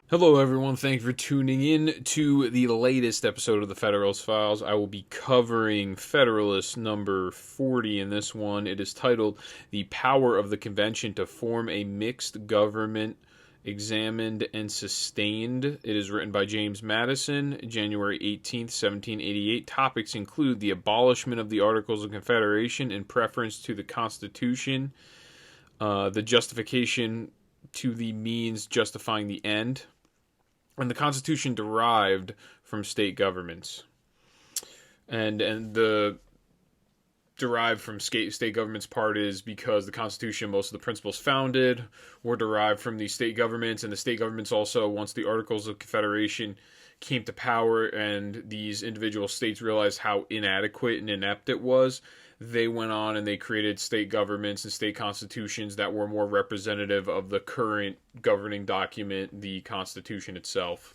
Hello, everyone. Thank you for tuning in to the latest episode of the Federalist Files. I will be covering Federalist number 40 in this one. It is titled The Power of the Convention to Form a Mixed Government Examined and Sustained. It is written by James Madison, January 18th, 1788. Topics include the abolishment of the Articles of Confederation in preference to the Constitution, the justification to the means justifying the end, and the Constitution derived from state governments, and the derived from state governments part is because the Constitution, most of the principles founded were derived from the state governments, and the state governments also, once the Articles of Confederation came to power and these individual states realized how inadequate and inept it was, they went on and they created state governments and state constitutions that were more representative of the current governing document, the Constitution itself.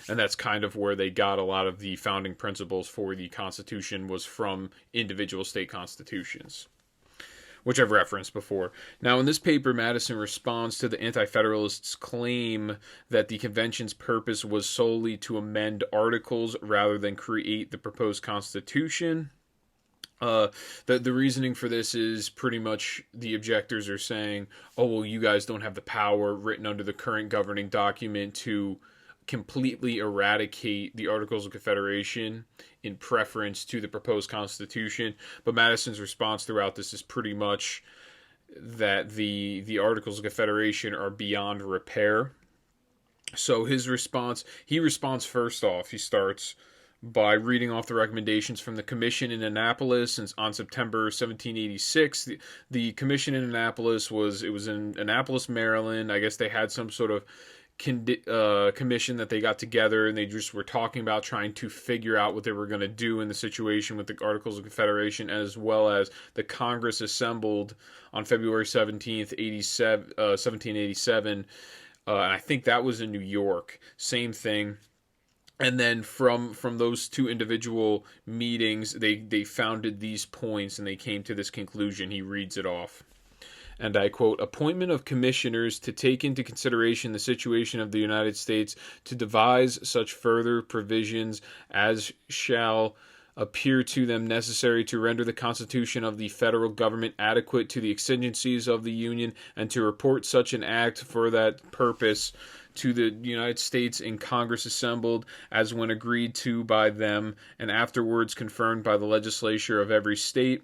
And that's kind of where they got a lot of the founding principles for the Constitution, was from individual state constitutions, which I've referenced before. Now, in this paper, Madison responds to the Anti-Federalists' claim that the convention's purpose was solely to amend articles rather than create the proposed Constitution. The reasoning for this is pretty much the objectors are saying, oh, well, you guys don't have the power written under the current governing document to completely eradicate the Articles of Confederation in preference to the proposed Constitution. But Madison's response throughout this is pretty much that the Articles of Confederation are beyond repair. So his response, he responds first off, he starts by reading off the recommendations from the Commission in Annapolis on September 1786. The Commission in Annapolis was in Annapolis, Maryland. I guess they had some sort of commission that they got together, and they just were talking about trying to figure out what they were going to do in the situation with the Articles of Confederation, as well as the Congress assembled on February 17th, 1787. And I think that was in New York. Same thing. And then from those two individual meetings, they founded these points and they came to this conclusion. He reads it off. And I quote, appointment of commissioners to take into consideration the situation of the United States, to devise such further provisions as shall appear to them necessary to render the Constitution of the federal government adequate to the exigencies of the Union, and to report such an act for that purpose to the United States in Congress assembled, as when agreed to by them, and afterwards confirmed by the legislature of every state,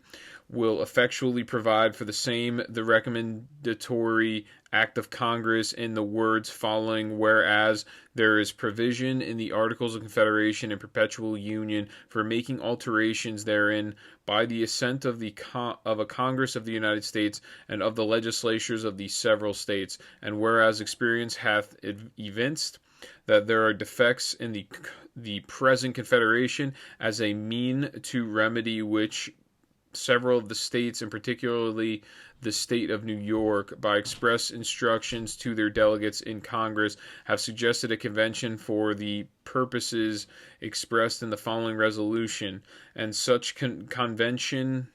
will effectually provide for the same the recommendatory act of Congress in the words following, whereas there is provision in the Articles of Confederation and Perpetual Union for making alterations therein by the assent of a Congress of the United States and of the legislatures of the several states, and whereas experience hath evinced that there are defects in the present Confederation as a mean to remedy which several of the states, and particularly the state of New York, by express instructions to their delegates in Congress, have suggested a convention for the purposes expressed in the following resolution, and such convention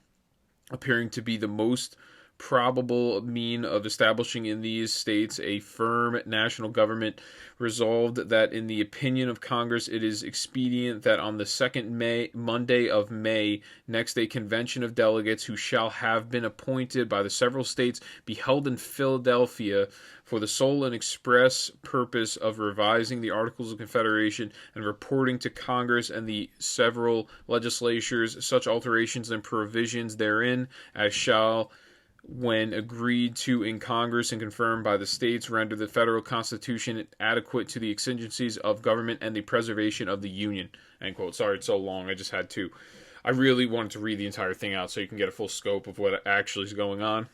appearing to be the most probable mean of establishing in these states a firm national government, resolved that in the opinion of Congress it is expedient that on the second Monday of May next a convention of delegates who shall have been appointed by the several states be held in Philadelphia for the sole and express purpose of revising the Articles of Confederation and reporting to Congress and the several legislatures such alterations and provisions therein as shall, when agreed to in Congress and confirmed by the states, render the federal Constitution adequate to the exigencies of government and the preservation of the Union. End quote. Sorry it's so long. I really wanted to read the entire thing out so you can get a full scope of what actually is going on.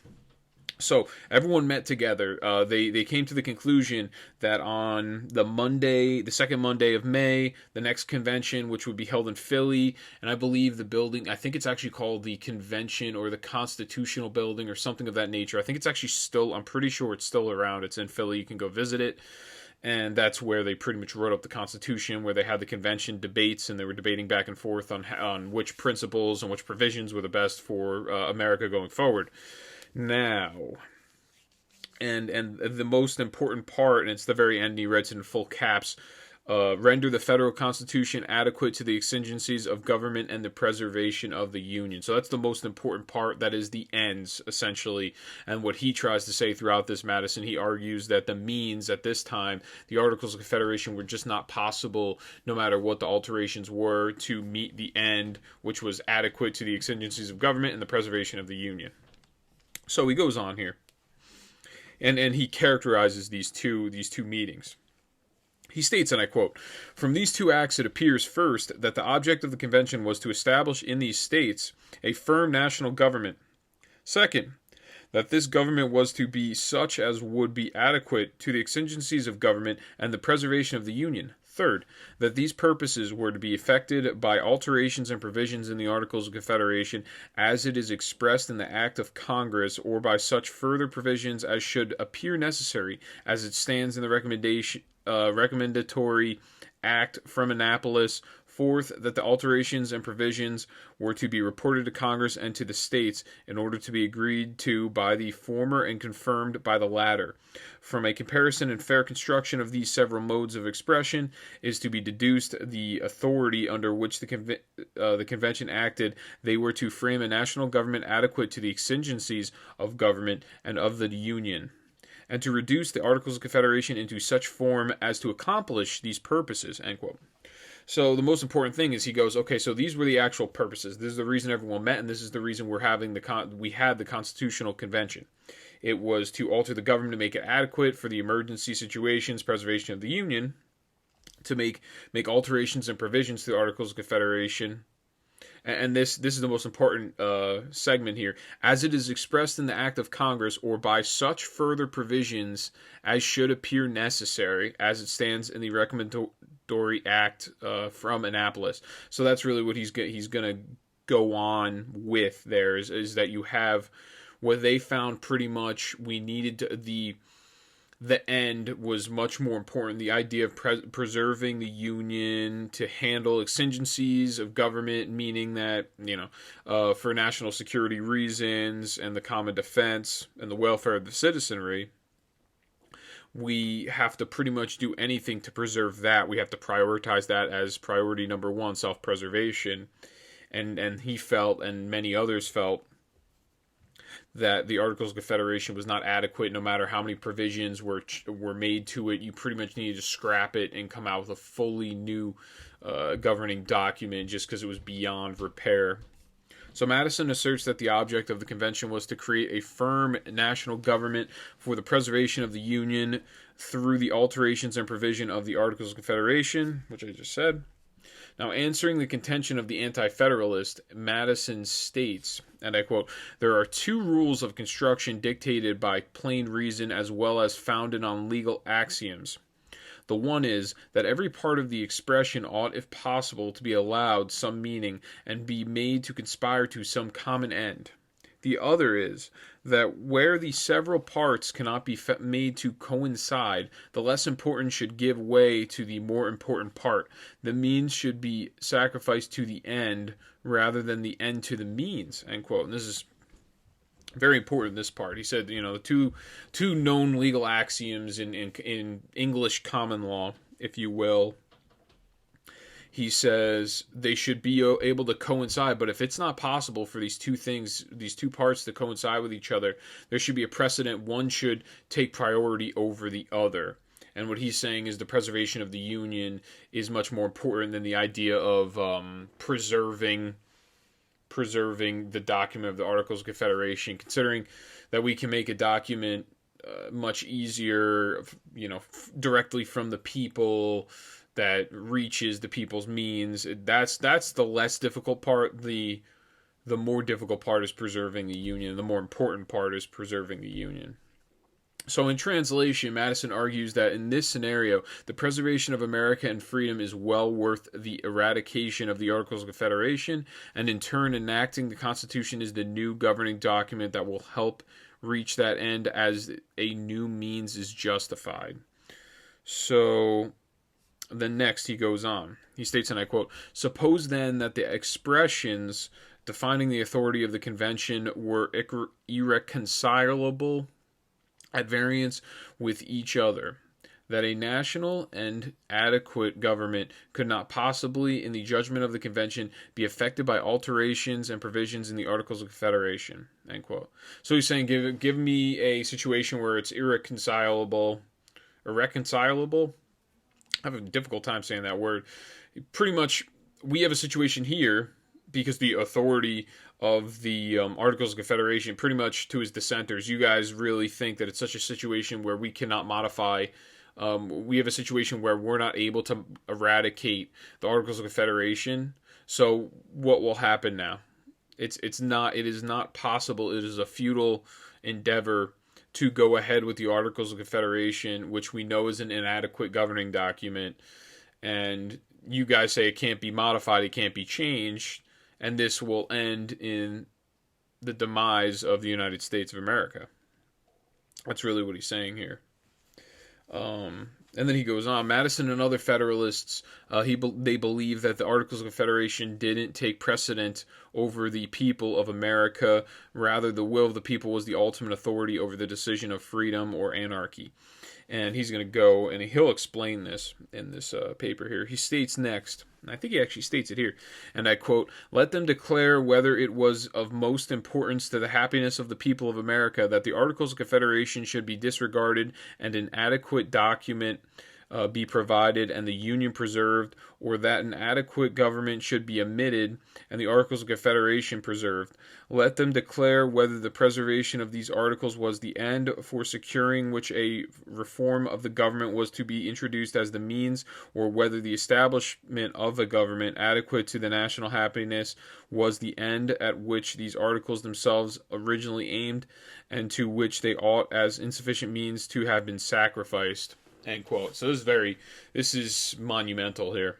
So everyone met together. They came to the conclusion that on the second Monday of May, the next convention, which would be held in Philly, and I believe the building, I think it's actually called the Convention or the Constitutional Building or something of that nature. I think it's actually still, I'm pretty sure it's still around. It's in Philly. You can go visit it. And that's where they pretty much wrote up the Constitution, where they had the convention debates, and they were debating back and forth on which principles and which provisions were the best for America going forward. Now, And the most important part, and it's the very end, he writes in full caps, render the federal constitution adequate to the exigencies of government and the preservation of the union. So that's the most important part. That is the ends, essentially. And what he tries to say throughout this, Madison, he argues that the means at this time, the Articles of Confederation, were just not possible, no matter what the alterations were, to meet the end, which was adequate to the exigencies of government and the preservation of the union. So he goes on here. And he characterizes these two meetings. He states, and I quote, "From these two acts it appears, first, that the object of the convention was to establish in these states a firm national government. Second, that this government was to be such as would be adequate to the exigencies of government and the preservation of the Union. Third, that these purposes were to be effected by alterations and provisions in the Articles of Confederation as it is expressed in the Act of Congress, or by such further provisions as should appear necessary as it stands in the recommendatory act from Annapolis. Fourth, that the alterations and provisions were to be reported to Congress and to the states in order to be agreed to by the former and confirmed by the latter. From a comparison and fair construction of these several modes of expression is to be deduced the authority under which the convention acted. They were to frame a national government adequate to the exigencies of government and of the Union, and to reduce the Articles of Confederation into such form as to accomplish these purposes." End quote. So the most important thing is he goes, okay, so these were the actual purposes. This is the reason everyone met, and this is the reason we had the Constitutional Convention. It was to alter the government to make it adequate for the emergency situations, preservation of the Union, to make alterations and provisions to the Articles of Confederation. And this is the most important segment here. As it is expressed in the Act of Congress, or by such further provisions as should appear necessary, as it stands in the recommendatory act from Annapolis. So that's really what he's going to go on with there, is that you have what they found pretty much we needed to, the end was much more important. The idea of preserving the Union to handle exigencies of government, meaning that, for national security reasons and the common defense and the welfare of the citizenry, we have to pretty much do anything to preserve that. We have to prioritize that as priority number one, self-preservation. And he felt, and many others felt, that the Articles of Confederation was not adequate. No matter how many provisions were made to it, you pretty much needed to scrap it and come out with a fully new governing document just because it was beyond repair. So Madison asserts that the object of the convention was to create a firm national government for the preservation of the Union through the alterations and provision of the Articles of Confederation, which I just said. Now, answering the contention of the anti-federalist, Madison states, and I quote, "There are two rules of construction dictated by plain reason as well as founded on legal axioms. The one is that every part of the expression ought, if possible, to be allowed some meaning and be made to conspire to some common end. The other is that where the several parts cannot be made to coincide, the less important should give way to the more important part. The means should be sacrificed to the end rather than the end to the means." End quote. And this is very important, this part. He said, the two known legal axioms in English common law, if you will. He says they should be able to coincide, but if it's not possible for these two things, these two parts to coincide with each other, there should be a precedent. One should take priority over the other. And what he's saying is the preservation of the Union is much more important than the idea of preserving the document of the Articles of Confederation, considering that we can make a document much easier, directly from the people, that reaches the people's means. That's the less difficult part. The more difficult part is preserving the Union. The more important part is preserving the Union. So in translation, Madison argues that in this scenario, the preservation of America and freedom is well worth the eradication of the Articles of Confederation, and in turn enacting the Constitution is the new governing document that will help reach that end as a new means is justified. So then next he goes on. He states, and I quote, "Suppose then that the expressions defining the authority of the convention were irreconcilable at variance with each other, that a national and adequate government could not possibly, in the judgment of the convention, be affected by alterations and provisions in the Articles of Confederation. End quote. So he's saying, give me a situation where it's irreconcilable. I have a difficult time saying that word. Pretty much, we have a situation here because the authority of the Articles of Confederation, pretty much to his dissenters, you guys really think that it's such a situation where we cannot modify. We have a situation where we're not able to eradicate the Articles of Confederation. So what will happen now? It is not possible. It is a futile endeavor to go ahead with the Articles of Confederation, which we know is an inadequate governing document. And you guys say it can't be modified, it can't be changed, and this will end in the demise of the United States of America. That's really what he's saying here. And then he goes on. Madison and other Federalists, they believe that the Articles of Confederation didn't take precedent over the people of America. Rather, the will of the people was the ultimate authority over the decision of freedom or anarchy. And he's going to go, and he'll explain this in this paper here. He states next, and I think he actually states it here, and I quote, "Let them declare whether it was of most importance to the happiness of the people of America that the Articles of Confederation should be disregarded and an adequate document be provided and the Union preserved, or that an adequate government should be omitted and the Articles of Confederation preserved. Let them declare whether the preservation of these articles was the end for securing which a reform of the government was to be introduced as the means, or whether the establishment of a government adequate to the national happiness was the end at which these articles themselves originally aimed, and to which they ought as insufficient means to have been sacrificed." End quote. So this is monumental here,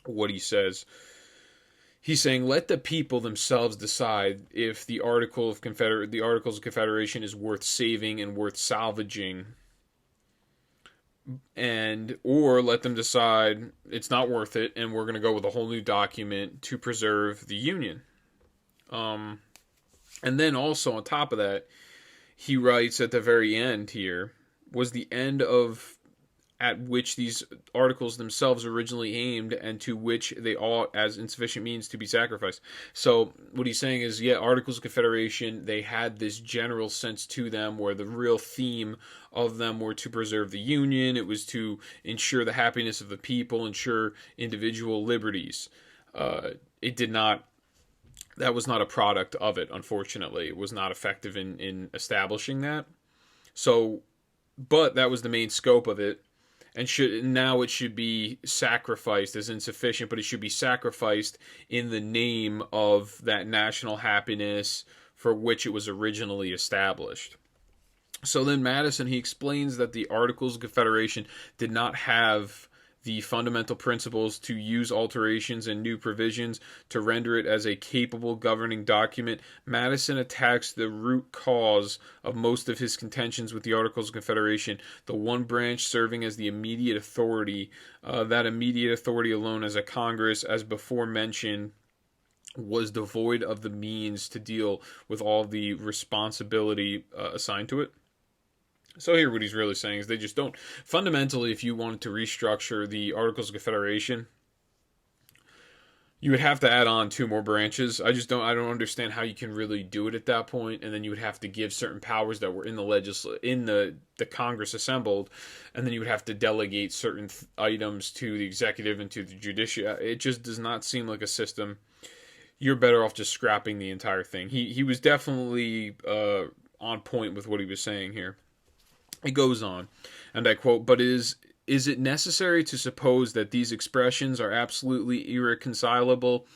what he says. He's saying, let the people themselves decide if the Articles of Confederation is worth saving and worth salvaging, or let them decide it's not worth it, and we're going to go with a whole new document to preserve the Union. And then also on top of that, he writes at the very end here, was the end of at which these articles themselves originally aimed, and to which they ought as insufficient means to be sacrificed. So what he's saying is, yeah, Articles of Confederation, they had this general sense to them where the real theme of them were to preserve the Union. It was to ensure the happiness of the people, ensure individual liberties. It did not... That was not a product of it, unfortunately. It was not effective in establishing that. So... But that was the main scope of it, and now it should be sacrificed as insufficient, but it should be sacrificed in the name of that national happiness for which it was originally established. So then Madison, he explains that the Articles of Confederation did not have the fundamental principles to use alterations and new provisions to render it as a capable governing document. Madison attacks the root cause of most of his contentions with the Articles of Confederation, the one branch serving as the immediate authority. That immediate authority alone as a Congress, as before mentioned, was devoid of the means to deal with all the responsibility assigned to it. So here what he's really saying is they just don't... Fundamentally, if you wanted to restructure the Articles of Confederation, you would have to add on 2 more branches. I don't understand how you can really do it at that point, and then you would have to give certain powers that were in the Congress assembled, and then you would have to delegate certain items to the executive and to the judiciary. It just does not seem like a system. You're better off just scrapping the entire thing. He was definitely on point with what he was saying here. It goes on, and I quote, "But is it necessary to suppose that these expressions are absolutely irreconcilable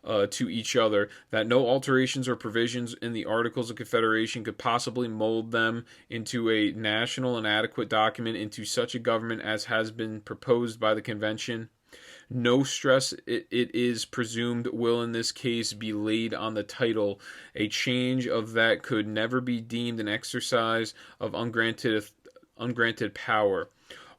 to each other, that no alterations or provisions in the Articles of Confederation could possibly mold them into a national and adequate document, into such a government as has been proposed by the Convention? No stress, it is presumed, will in this case be laid on the title. A change of that could never be deemed an exercise of ungranted power.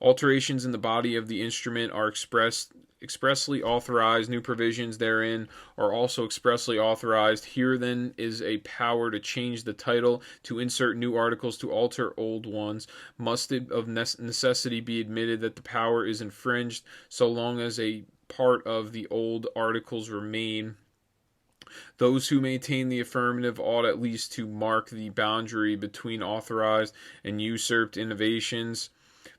Alterations in the body of the instrument are expressed expressly authorized. New provisions therein are also expressly authorized. Here then is a power to change the title, to insert new articles, to alter old ones. Must it of necessity be admitted that the power is infringed so long as a part of the old articles remain? Those who maintain the affirmative ought at least to mark the boundary between authorized and usurped innovations,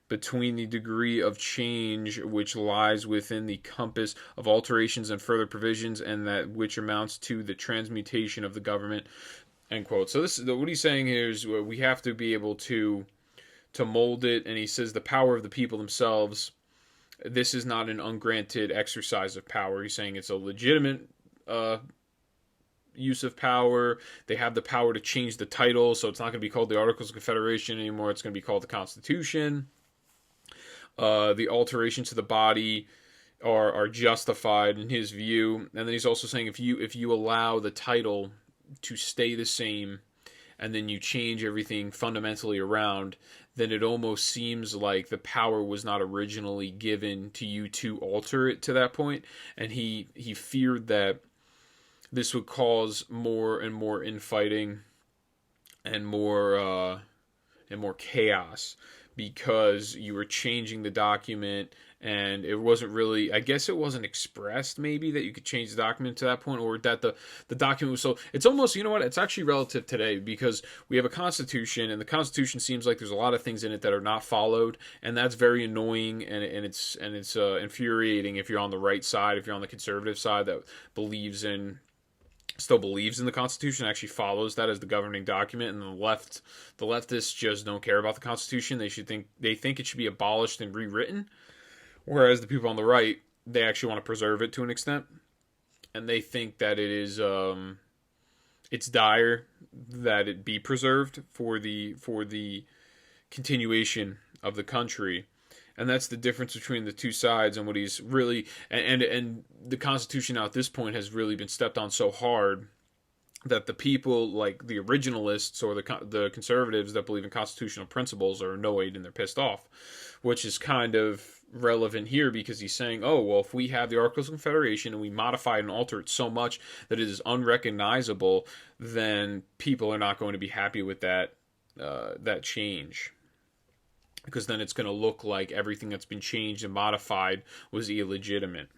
between the degree of change which lies within the compass of alterations and further provisions, and that which amounts to the transmutation of the government. End quote. So this is what he's saying here is we have to be able to mold it, and he says the power of the people themselves. This is not an ungranted exercise of power. He's saying it's a legitimate use of power. They have the power to change the title, so it's not going to be called the Articles of Confederation anymore. It's going to be called the Constitution. The alterations to the body are justified in his view. And then he's also saying if you allow the title to stay the same and then you change everything fundamentally around, then it almost seems like the power was not originally given to you to alter it to that point. And he feared that this would cause more and more infighting and more chaos, because you were changing the document and it wasn't really, I guess it wasn't expressed maybe that you could change the document to that point, or that the document was so, it's almost, you know what, it's actually relative today, because we have a constitution and the constitution seems like there's a lot of things in it that are not followed, and that's very annoying, and it's infuriating if you're on the right side, if you're on the conservative side that still believes in the Constitution, actually follows that as the governing document, and the leftists just don't care about the Constitution. They think it should be abolished and rewritten, whereas the people on the right, they actually want to preserve it to an extent, and they think that it is it's dire that it be preserved for the continuation of the country. And that's the difference between the two sides, and what he's really, and the Constitution now at this point has really been stepped on so hard that the people like the originalists or the conservatives that believe in constitutional principles are annoyed and they're pissed off, which is kind of relevant here, because he's saying, oh, well, if we have the Articles of Confederation and we modify it and alter it so much that it is unrecognizable, then people are not going to be happy with that change, because then it's going to look like everything that's been changed and modified was illegitimate.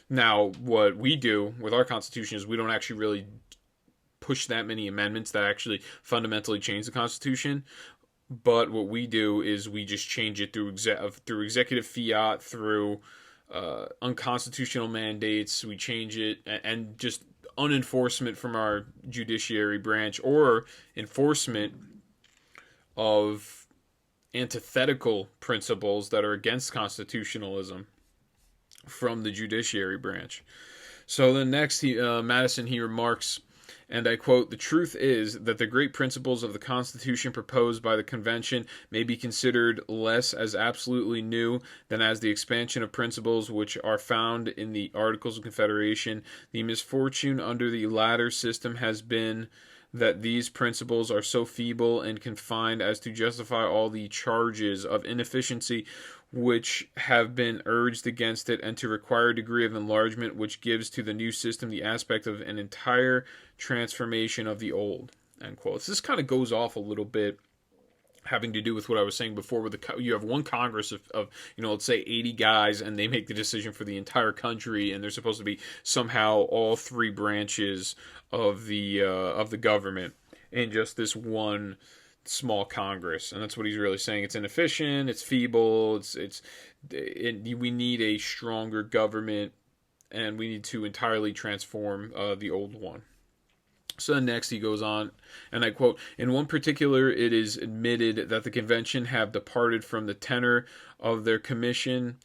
Now, what we do with our Constitution is we don't actually really push that many amendments that actually fundamentally change the Constitution. But what we do is we just change it through executive fiat, through unconstitutional mandates. We change it, and just unenforcement from our judiciary branch, or enforcement of antithetical principles that are against constitutionalism from the judiciary branch. So then next, Madison, he remarks, and I quote, "The truth is that the great principles of the Constitution proposed by the Convention may be considered less as absolutely new than as the expansion of principles which are found in the Articles of Confederation. The misfortune under the latter system has been that these principles are so feeble and confined as to justify all the charges of inefficiency which have been urged against it, and to require a degree of enlargement which gives to the new system the aspect of an entire transformation of the old." End quote. So this kind of goes off a little bit, having to do with what I was saying before, where you have one Congress of let's say 80 guys, and they make the decision for the entire country, and they're supposed to be somehow all three branches of the government in just this one small Congress. And that's what he's really saying. It's inefficient, it's feeble, we need a stronger government, and we need to entirely transform the old one. So next he goes on, and I quote, "In one particular it is admitted that the Convention have departed from the tenor of their commission.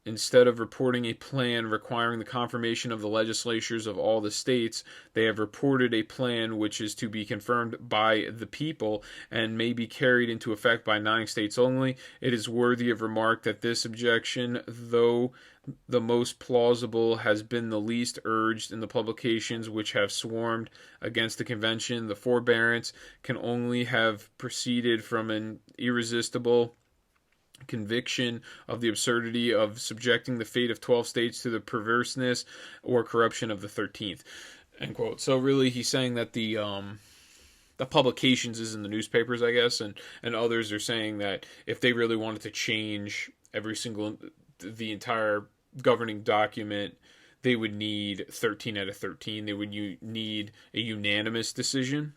Instead of reporting a plan requiring the confirmation of the legislatures of all the states, they have reported a plan which is to be confirmed by the people and may be carried into effect by 9 states only. It is worthy of remark that this objection, though the most plausible, has been the least urged in the publications which have swarmed against the Convention. The forbearance can only have proceeded from an irresistible conviction of the absurdity of subjecting the fate of 12 states to the perverseness or corruption of the 13th, end quote. So really he's saying that the publications is in the newspapers, I guess, and others are saying that if they really wanted to change the entire governing document, they would need 13 out of 13. They would need a unanimous decision.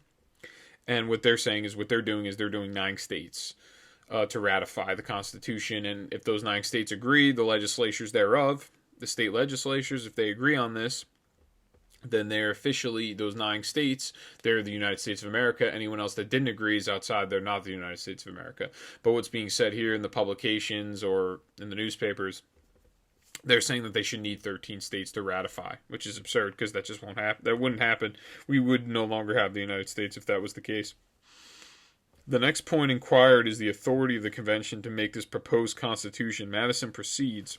And what they're saying is they're doing 9 states to ratify the Constitution. And if those 9 states agree, the legislatures thereof, the state legislatures, if they agree on this, then they're officially, those 9 states, they're the United States of America. Anyone else that didn't agree is outside, they're not the United States of America. But what's being said here in the publications or in the newspapers, they're saying that they should need 13 states to ratify, which is absurd because that just won't happen. That wouldn't happen. We would no longer have the United States if that was the case. The next point inquired is the authority of the convention to make this proposed constitution. Madison proceeds,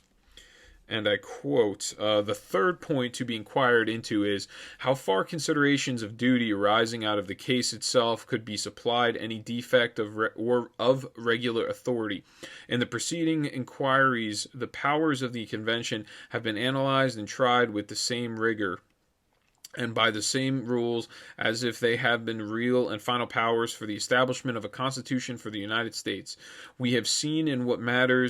and I quote, the third point to be inquired into is how far considerations of duty arising out of the case itself could be supplied any defect of regular authority. In the preceding inquiries, the powers of the convention have been analyzed and tried with the same rigor and by the same rules as if they had been real and final powers for the establishment of a constitution for the United States. We have seen in what manner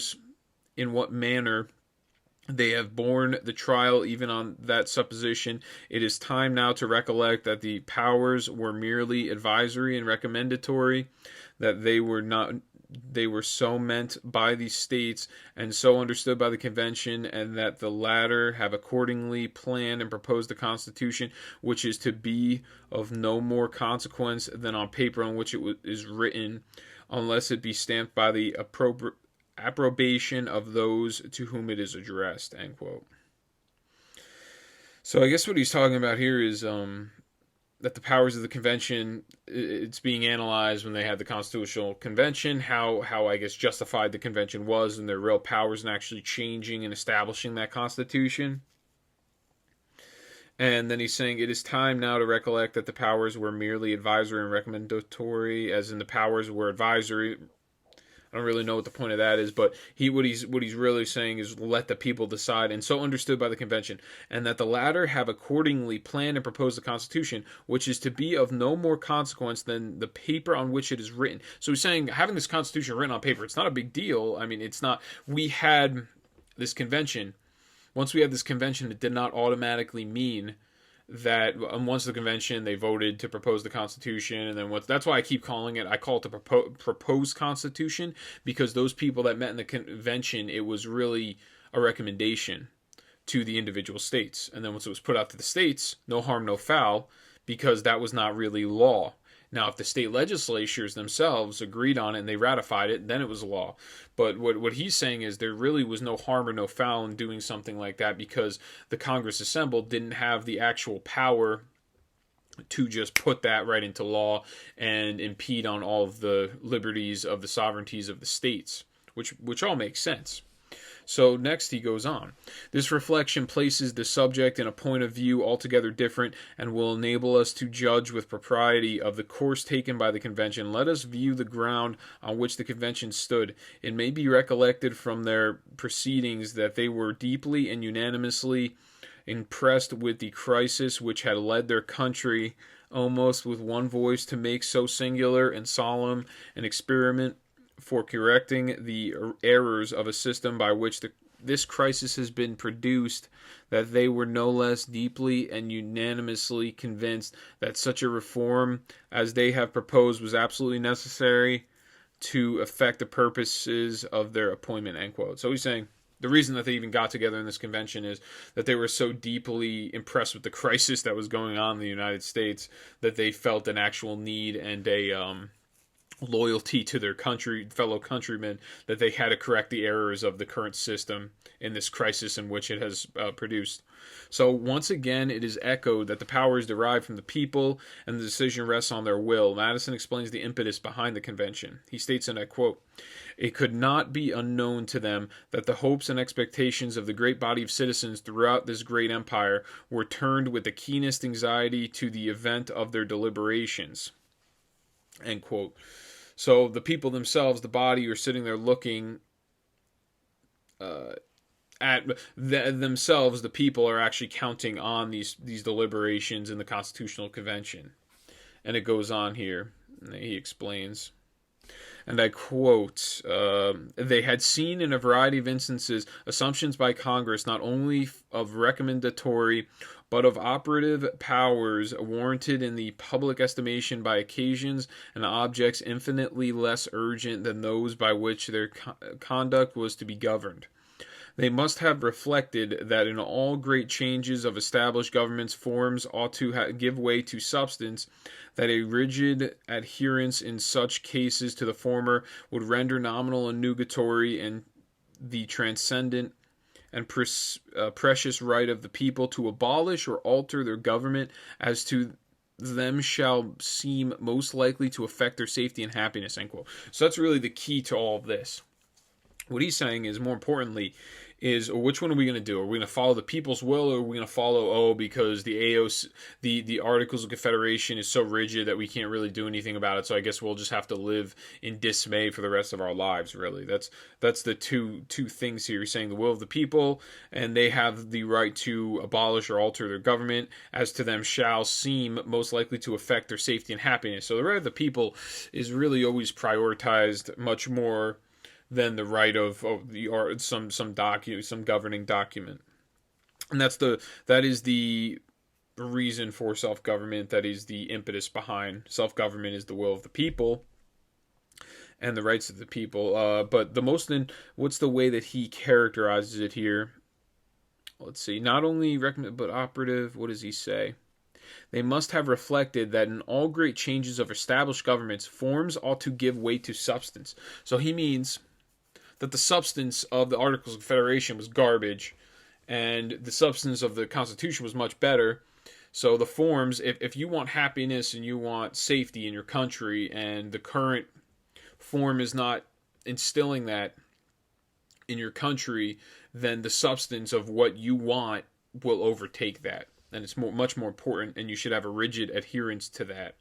they have borne the trial even on that supposition. It is time now to recollect that the powers were merely advisory and recommendatory, that they were so meant by the states and so understood by the convention, and that the latter have accordingly planned and proposed the Constitution, which is to be of no more consequence than on paper on which it is written, unless it be stamped by the approbation of those to whom it is addressed, end quote. So I guess what he's talking about here is that the powers of the convention, it's being analyzed when they had the Constitutional Convention, how I guess justified the convention was and their real powers in actually changing and establishing that Constitution. And then he's saying it is time now to recollect that the powers were merely advisory and recommendatory, as in the powers were advisory. I don't really know what the point of that is, but what he's really saying is let the people decide, and so understood by the convention, and that the latter have accordingly planned and proposed the Constitution, which is to be of no more consequence than the paper on which it is written. So he's saying having this Constitution written on paper, it's not a big deal. I mean, it's not. We had this convention. Once we had this convention, it did not automatically mean that once the convention, they voted to propose the Constitution, and then that's why I keep calling it, I call it the proposed Constitution, because those people that met in the convention, it was really a recommendation to the individual states. And then once it was put out to the states, no harm, no foul, because that was not really law. Now, if the state legislatures themselves agreed on it and they ratified it, then it was law. But what he's saying is there really was no harm or no foul in doing something like that, because the Congress assembled didn't have the actual power to just put that right into law and impede on all of the liberties of the sovereignties of the states, which all makes sense. So next he goes on. This reflection places the subject in a point of view altogether different and will enable us to judge with propriety of the course taken by the convention. Let us view the ground on which the convention stood. It may be recollected from their proceedings that they were deeply and unanimously impressed with the crisis which had led their country almost with one voice to make so singular and solemn an experiment for correcting the errors of a system by which this crisis has been produced, that they were no less deeply and unanimously convinced that such a reform as they have proposed was absolutely necessary to effect the purposes of their appointment, end quote. So he's saying the reason that they even got together in this convention is that they were so deeply impressed with the crisis that was going on in the United States that they felt an actual need and a loyalty to their fellow countrymen, that they had to correct the errors of the current system in this crisis in which it has produced. So once again, it is echoed that the power is derived from the people and the decision rests on their will. Madison explains the impetus behind the convention. He states, and I quote, "It could not be unknown to them that the hopes and expectations of the great body of citizens throughout this great empire were turned with the keenest anxiety to the event of their deliberations," end quote. So the people themselves, the body, are sitting there looking at themselves, the people are actually counting on these deliberations in the Constitutional Convention. And it goes on here. He explains, and I quote, they had seen in a variety of instances assumptions by Congress not only of recommendatory but of operative powers warranted in the public estimation by occasions and objects infinitely less urgent than those by which their conduct was to be governed. They must have reflected that in all great changes of established governments, forms ought to give way to substance, that a rigid adherence in such cases to the former would render nominal and nugatory and the transcendent and precious right of the people to abolish or alter their government as to them shall seem most likely to affect their safety and happiness, end quote. So that's really the key to all of this. What he's saying is, more importantly, is which one are we going to do? Are we going to follow the people's will, or are we going to follow, because the AOC, the Articles of Confederation is so rigid that we can't really do anything about it, so I guess we'll just have to live in dismay for the rest of our lives, really. That's the two things here. He's saying the will of the people, and they have the right to abolish or alter their government as to them shall seem most likely to affect their safety and happiness. So the right of the people is really always prioritized much more than the right of some governing document, and that is the reason for self-government. That is the impetus behind self-government, is the will of the people and the rights of the people. But what's the way that he characterizes it here? Let's see. Not only recommend but operative. What does he say? They must have reflected that in all great changes of established governments, forms ought to give way to substance. So he means that the substance of the Articles of Confederation was garbage, and the substance of the Constitution was much better. So the forms, if you want happiness and you want safety in your country, and the current form is not instilling that in your country, then the substance of what you want will overtake that. And it's much more important, and you should have a rigid adherence to that.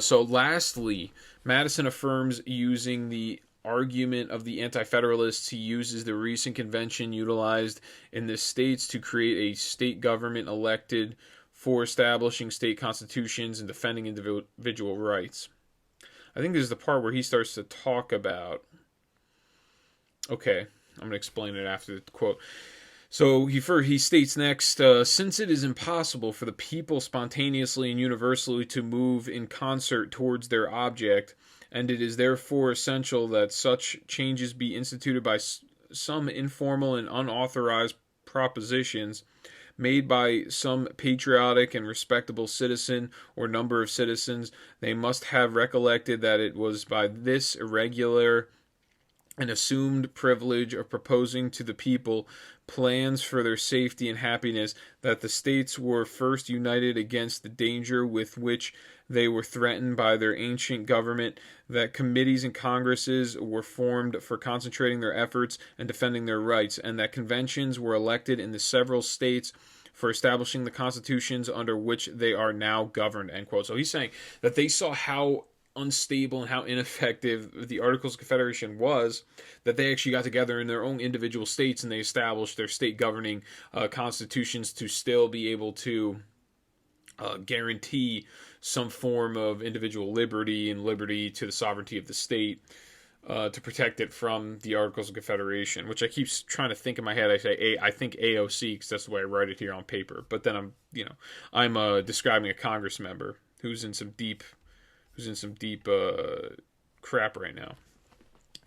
So lastly, Madison affirms using the argument of the Anti-Federalists. He uses the recent convention utilized in the states to create a state government elected for establishing state constitutions and defending individual rights. I think this is the part where he starts to talk about... Okay, I'm going to explain it after the quote. So he states next, since it is impossible for the people spontaneously and universally to move in concert towards their object, and it is therefore essential that such changes be instituted by some informal and unauthorized propositions made by some patriotic and respectable citizen or number of citizens, they must have recollected that it was by this irregular and assumed privilege of proposing to the people plans for their safety and happiness that the states were first united against the danger with which they were threatened by their ancient government, that committees and congresses were formed for concentrating their efforts and defending their rights, and that conventions were elected in the several states for establishing the constitutions under which they are now governed, end quote. So he's saying that they saw how unstable and how ineffective the Articles of Confederation was, that they actually got together in their own individual states and they established their state governing constitutions to still be able to guarantee some form of individual liberty and liberty to the sovereignty of the state, to protect it from the Articles of Confederation, which I keep trying to think in my head. I think AOC because that's the way I write it here on paper. But then I'm describing a Congress member who's in some deep crap right now.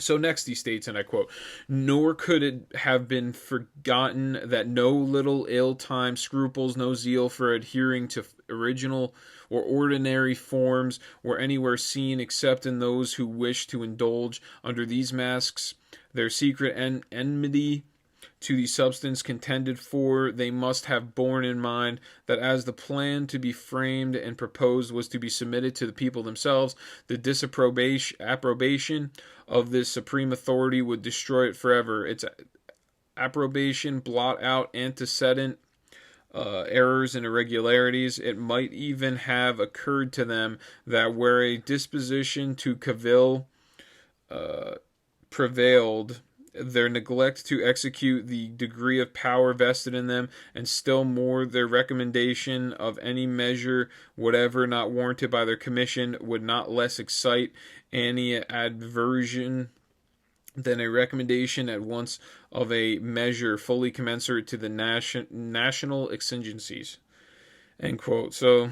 So next he states, and I quote, "Nor could it have been forgotten that no little ill-timed scruples, no zeal for adhering to original or ordinary forms were anywhere seen except in those who wished to indulge under these masks their secret enmity to the substance contended for. They must have borne in mind that as the plan to be framed and proposed was to be submitted to the people themselves, the disapprobation of this supreme authority would destroy it forever. Its approbation blot out antecedent errors and irregularities. It might even have occurred to them that where a disposition to cavil prevailed, their neglect to execute the degree of power vested in them, and still more their recommendation of any measure whatever not warranted by their commission, would not less excite any aversion than a recommendation at once of a measure fully commensurate to the national exigencies. End quote. So,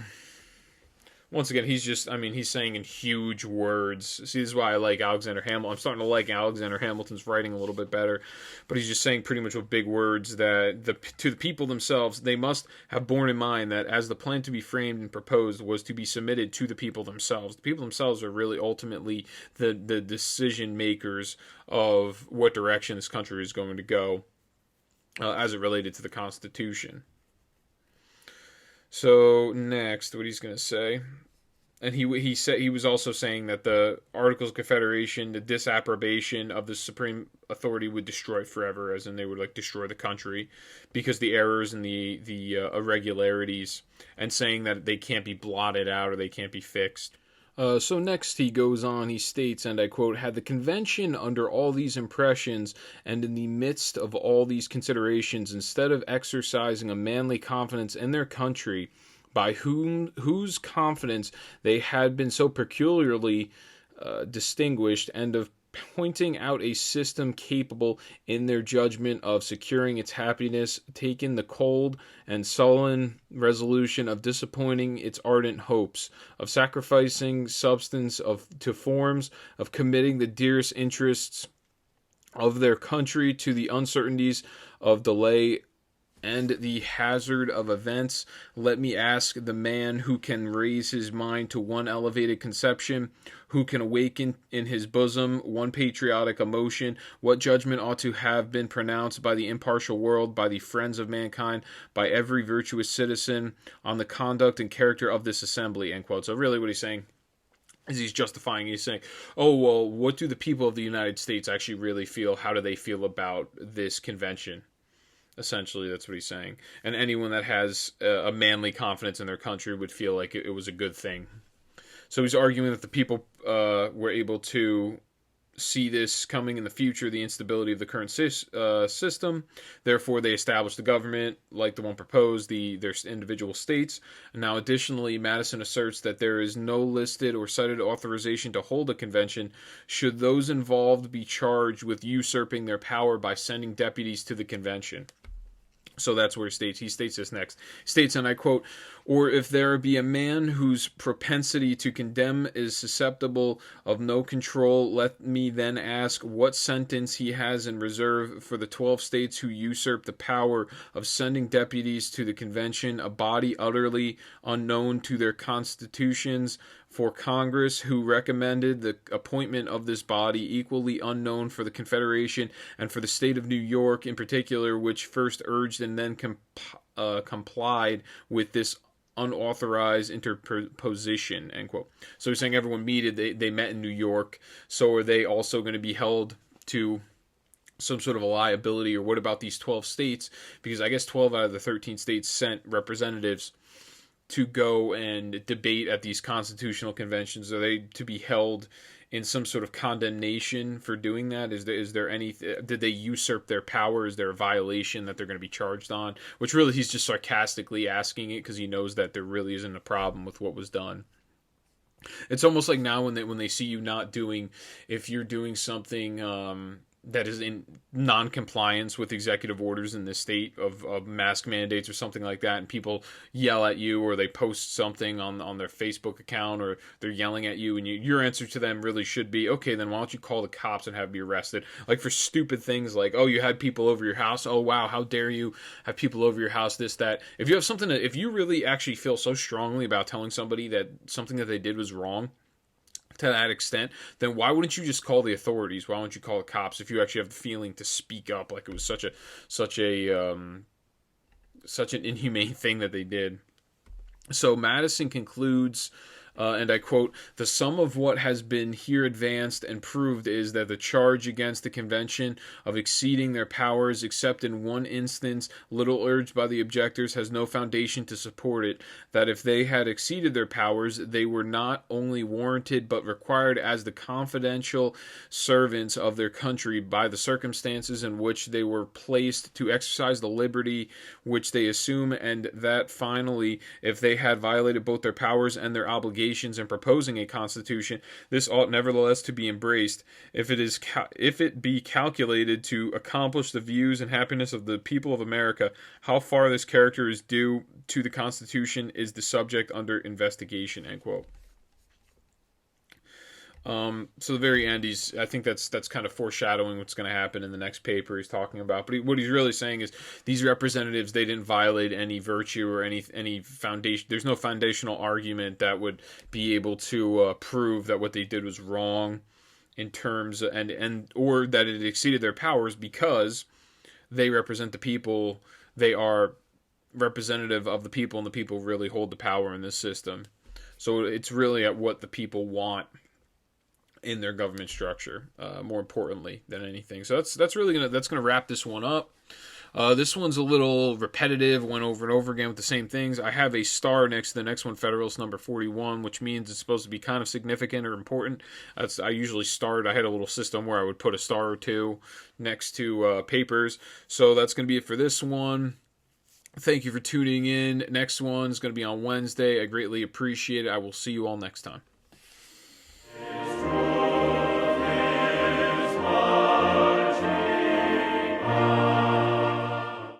once again, he's saying in huge words. See, this is why I like Alexander Hamilton. I'm starting to like Alexander Hamilton's writing a little bit better, but he's just saying pretty much with big words that to the people themselves, they must have borne in mind that as the plan to be framed and proposed was to be submitted to the people themselves. The people themselves are really ultimately the decision makers of what direction this country is going to go as it related to the Constitution. So next, what he's going to say, and he said he was also saying that the Articles of Confederation, the disapprobation of the supreme authority would destroy forever, as in they would like destroy the country because the errors and the irregularities, and saying that they can't be blotted out or they can't be fixed. So next he goes on, he states, and I quote, "Had the convention under all these impressions and in the midst of all these considerations, instead of exercising a manly confidence in their country, by whose confidence they had been so peculiarly distinguished, and of pointing out a system capable in their judgment of securing its happiness, taken the cold and sullen resolution of disappointing its ardent hopes, of sacrificing substance to forms, of committing the dearest interests of their country to the uncertainties of delay and the hazard of events, let me ask the man who can raise his mind to one elevated conception, who can awaken in his bosom one patriotic emotion, what judgment ought to have been pronounced by the impartial world, by the friends of mankind, by every virtuous citizen, on the conduct and character of this assembly," end quote. So really what he's saying is he's justifying, he's saying, oh, well, what do the people of the United States actually really feel? How do they feel about this convention? Essentially, that's what he's saying. And anyone that has a manly confidence in their country would feel like it was a good thing. So he's arguing that the people were able to see this coming in the future, the instability of the current system. Therefore, they established the government like the one proposed, their individual states. And now, additionally, Madison asserts that there is no listed or cited authorization to hold a convention should those involved be charged with usurping their power by sending deputies to the convention. So that's where he states this next. He states, and I quote, "Or if there be a man whose propensity to condemn is susceptible of no control, let me then ask what sentence he has in reserve for the 12 states who usurp the power of sending deputies to the convention, a body utterly unknown to their constitutions, for Congress, who recommended the appointment of this body, equally unknown for the Confederation, and for the state of New York in particular, which first urged and then complied with this unauthorized interposition," end quote. So he's saying everyone they met in New York, so are they also going to be held to some sort of a liability? Or what about these 12 states? Because I guess 12 out of the 13 states sent representatives to go and debate at these constitutional conventions. Are they to be held in some sort of condemnation for doing that? Is there any? Did they usurp their power? Is there a violation that they're going to be charged on? Which really he's just sarcastically asking it because he knows that there really isn't a problem with what was done. It's almost like now when they see you not doing, if you're doing something that is in non-compliance with executive orders in the state of mask mandates or something like that, and people yell at you, or they post something on their Facebook account, or they're yelling at you, and your answer to them really should be, okay, then why don't you call the cops and have me arrested? Like for stupid things like, oh, you had people over your house, oh wow, how dare you have people over your house, this, that. If you have something that, if you really actually feel so strongly about telling somebody that something that they did was wrong, to that extent, then why wouldn't you just call the authorities? Why wouldn't you call the cops if you actually have the feeling to speak up? Like it was such an inhumane thing that they did. So Madison concludes And I quote, "The sum of what has been here advanced and proved is that the charge against the convention of exceeding their powers, except in one instance, little urged by the objectors, has no foundation to support it, that if they had exceeded their powers, they were not only warranted, but required as the confidential servants of their country by the circumstances in which they were placed to exercise the liberty which they assume, and that finally, if they had violated both their powers and their obligations in proposing a constitution, this ought nevertheless to be embraced, if it be calculated to accomplish the views and happiness of the people of America. How far this character is due to the Constitution is the subject under investigation." End quote. So the very end, I think that's kind of foreshadowing what's going to happen in the next paper he's talking about. But what he's really saying is these representatives, they didn't violate any virtue or any foundation. There's no foundational argument that would be able to prove that what they did was wrong in terms or that it exceeded their powers, because they represent the people. They are representative of the people, and the people really hold the power in this system. So it's really at what the people want in their government structure, more importantly than anything. So that's really gonna wrap this one up. This one's a little repetitive, went over and over again with the same things. I have a star next to the next one, Federalist number 41, which means it's supposed to be kind of significant or important. I usually I had a little system where I would put a star or two next to papers. So that's going to be it for this one. Thank you for tuning in. Next one's going to be on Wednesday. I greatly appreciate it. I will see you all next time.